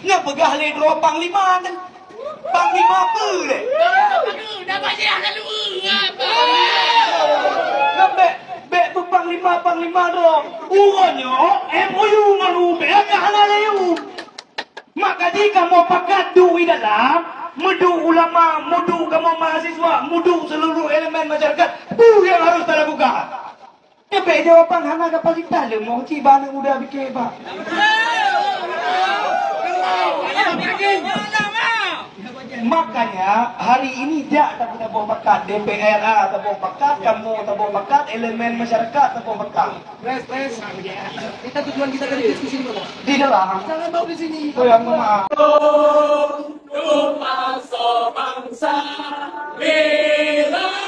Ngapagah le dro panglima kan. Panglima apa deh? Dah baca dah lu apa? Ngabe be panglima dong. Uronyo MOU ngalu be ngahana leu. Maka jika mau pakat dui dalam mudu ulama, mudu kamu mahasiswa, mudu seluruh elemen masyarakat, itu yang harus dilakukan. Nyampe jawaban hana kapal kita le mau ciba yang udah bikin pak. Makanya hari ini dia tak bawa bakat DPR, tak bawa bakat kamu, tak bawa bakat elemen masyarakat, tak bawa bakat. Kita tujuan kita dari diskusi ini apa? Di dalam. Jangan bawa di sini. Oh yang maaf. Bangsa, bangsa, bela